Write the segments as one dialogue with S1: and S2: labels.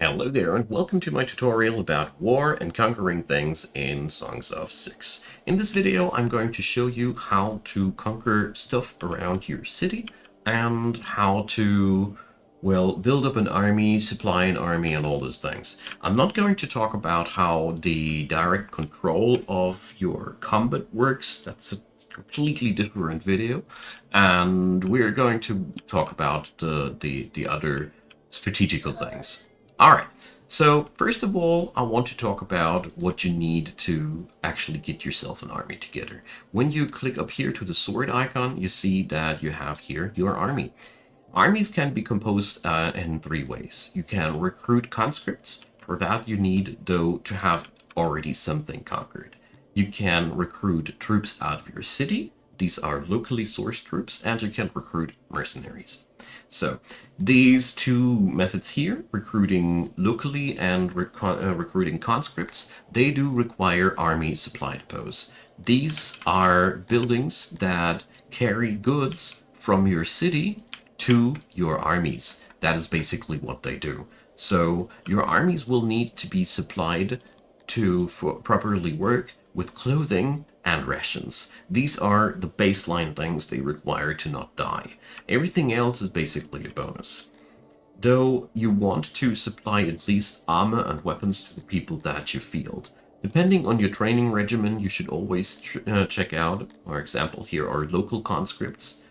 S1: Hello there and welcome to my tutorial about war and conquering things in Songs of Syx. In this video I'm going to show you how to conquer stuff around your city and how to, well, build up an army, supply an army and all those things. I'm not going to talk about how the direct control of your combat works. That's a completely different video, and we're going to talk about the other strategical things. All right, so first of all, I want to talk about what you need to actually get yourself an army together. When you click up here to the sword icon, you see that you have here your army. Armies can be composed in three ways. You can recruit conscripts. For that, you need, though, to have already something conquered. You can recruit troops out of your city. These are locally sourced troops, and you can recruit mercenaries. So these two methods here, recruiting locally and recruiting conscripts, they do require army supply depots. These are buildings that carry goods from your city to your armies. That is basically what they do. So your armies will need to be supplied to properly work with clothing and rations. These are the baseline things they require to not die. Everything else is basically a bonus. Though you want to supply at least armor and weapons to the people that you field. Depending on your training regimen, you should always check out, for example, here are local conscripts.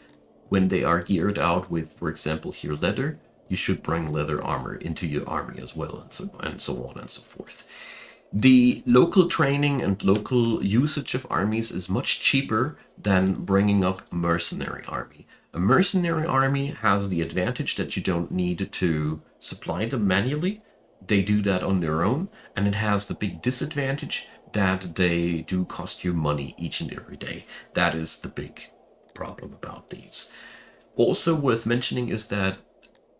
S1: When they are geared out with, for example, here leather, you should bring leather armor into your army as well, and so on and so forth. The local training and local usage of armies is much cheaper than bringing up a mercenary army. A mercenary army has the advantage that you don't need to supply them manually. They do that on their own, and it has the big disadvantage that they do cost you money each and every day. That is the big problem about these. Also worth mentioning is that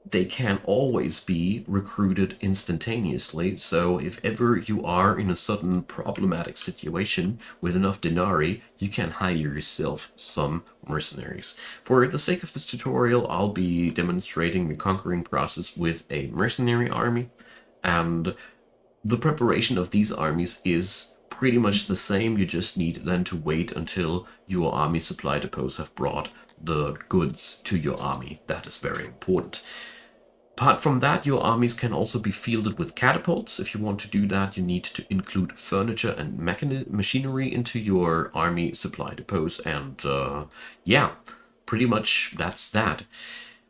S1: they can always be recruited instantaneously, so if ever you are in a sudden problematic situation with enough denarii, you can hire yourself some mercenaries. For the sake of this tutorial, I'll be demonstrating the conquering process with a mercenary army, and the preparation of these armies is pretty much the same. You just need then to wait until your army supply depots have brought the goods to your army. That is very important. Apart from that, your armies can also be fielded with catapults. If you want to do that, you need to include furniture and machinery into your army supply depots. And yeah, pretty much that's that.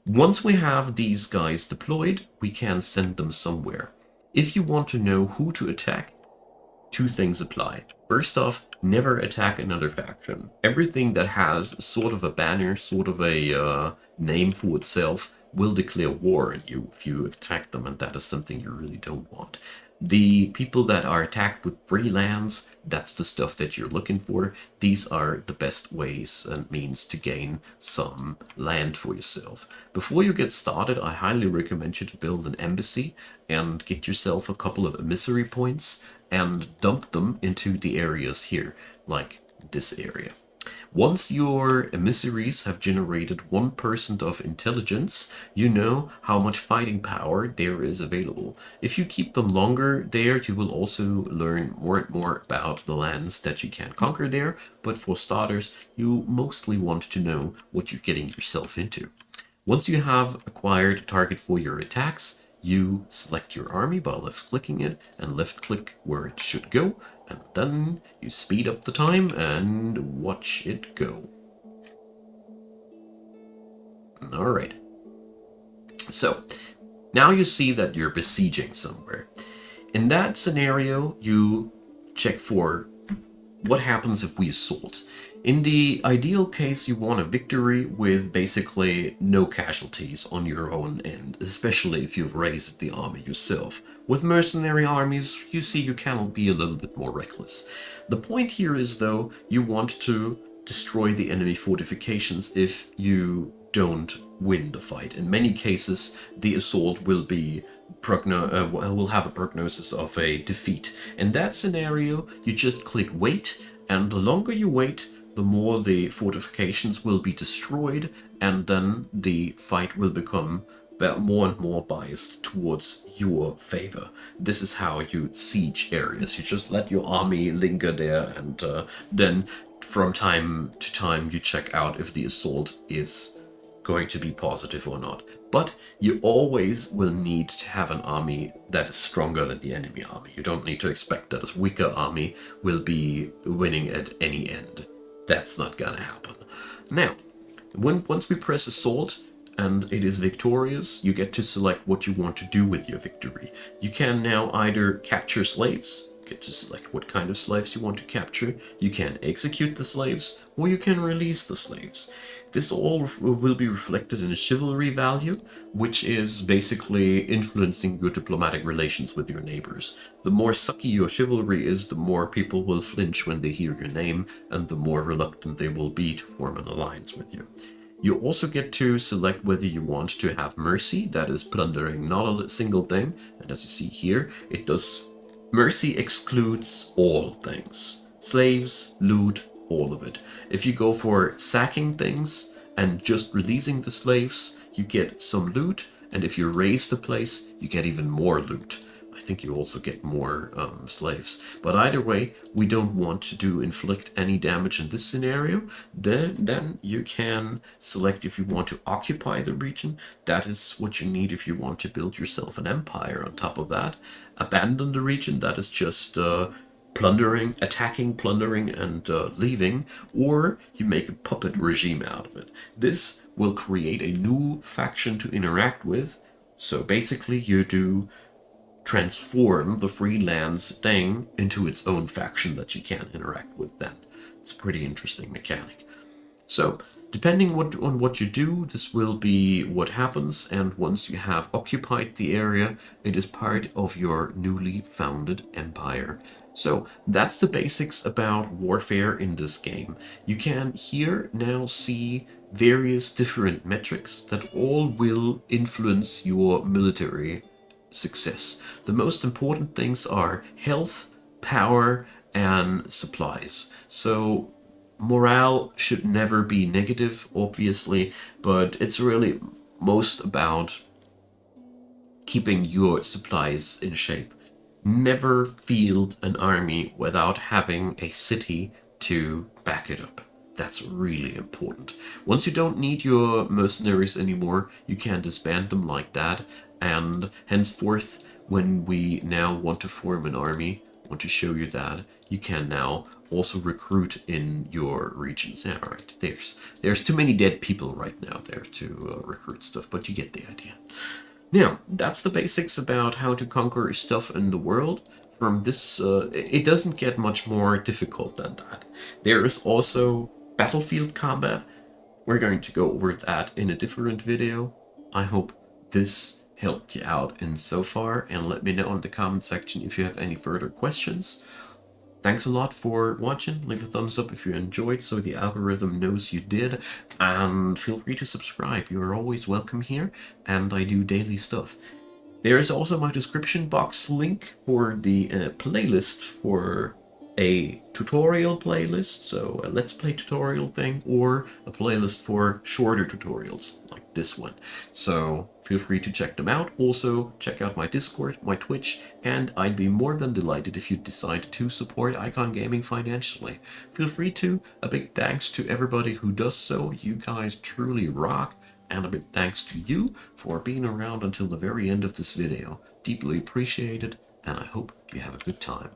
S1: Once we have these guys deployed, we can send them somewhere. If you want to know who to attack, two things apply. First off, never attack another faction. Everything that has sort of a banner, sort of a name for itself, will declare war on you if you attack them, and that is something you really don't want. The people that are attacked with free lands, that's the stuff that you're looking for. These are the best ways and means to gain some land for yourself. Before you get started, I highly recommend you to build an embassy and get yourself a couple of emissary points and dump them into the areas here, like this area. Once your emissaries have generated 1% of intelligence, you know how much fighting power there is available. If you keep them longer there, you will also learn more and more about the lands that you can conquer there. But for starters, you mostly want to know what you're getting yourself into. Once you have acquired a target for your attacks, you select your army by left-clicking it and left-click where it should go, and then you speed up the time and watch it go. Alright. So, now you see that you're besieging somewhere. In that scenario, you check for what happens if we assault. In the ideal case, you want a victory with basically no casualties on your own end, especially if you've raised the army yourself. With mercenary armies, you see you can be a little bit more reckless. The point here is, though, you want to destroy the enemy fortifications if you don't win the fight. In many cases, the assault will be will have a prognosis of a defeat. In that scenario, you just click wait, and the longer you wait, the more the fortifications will be destroyed, and then the fight will become more and more biased towards your favor. This is how you siege areas. You just let your army linger there, and then from time to time you check out if the assault is going to be positive or not. But you always will need to have an army that is stronger than the enemy army. You don't need to expect that a weaker army will be winning at any end. That's not gonna happen. Now, once we press assault and it is victorious, you get to select what you want to do with your victory. You can now either capture slaves, get to select what kind of slaves you want to capture, you can execute the slaves, or you can release the slaves. This all will be reflected in a chivalry value, which is basically influencing your diplomatic relations with your neighbors. The more sucky your chivalry is, the more people will flinch when they hear your name, and the more reluctant they will be to form an alliance with you. You also get to select whether you want to have mercy, that is plundering not a single thing, and as you see here, it does. Mercy excludes all things. Slaves, loot, all of it. If you go for sacking things and just releasing the slaves, you get some loot, and if you raise the place, you get even more loot. I think you also get more slaves. But either way, we don't want to inflict any damage in this scenario. Then you can select if you want to occupy the region. That is what you need if you want to build yourself an empire on top of that. Abandon the region, that is just plundering, attacking, plundering, and leaving, or you make a puppet regime out of it. This will create a new faction to interact with. So basically you do transform the freelance thing into its own faction that you can interact with then. It's a pretty interesting mechanic. So, depending on what you do, this will be what happens, and once you have occupied the area, it is part of your newly founded empire. So, that's the basics about warfare in this game. You can here now see various different metrics that all will influence your military success. The most important things are health, power, and supplies. So morale should never be negative, obviously, but it's really most about keeping your supplies in shape. Never field an army without having a city to back it up. That's really important. Once you don't need your mercenaries anymore, you can disband them like that, and henceforth, when we now want to form an army, I want to show you that, you can now also recruit in your regions. Yeah, alright, there's too many dead people right now there to recruit stuff, but you get the idea. Now, that's the basics about how to conquer stuff in the world. From this, it doesn't get much more difficult than that. There is also battlefield combat. We're going to go over that in a different video. I hope this helped you out in so far, and let me know in the comment section if you have any further questions. Thanks a lot for watching. Leave a thumbs up if you enjoyed so the algorithm knows you did, and feel free to subscribe. You are always welcome here, and I do daily stuff. There is also my description box link for the playlist for a tutorial playlist, so a let's play tutorial thing, or a playlist for shorter tutorials like this one. So feel free to check them out. Also check out my Discord, my Twitch, and I'd be more than delighted if you decide to support Icon Gaming financially. Feel free to. A big thanks to everybody who does so. You guys truly rock. And a big thanks to you for being around until the very end of this video. Deeply appreciated, and I hope you have a good time.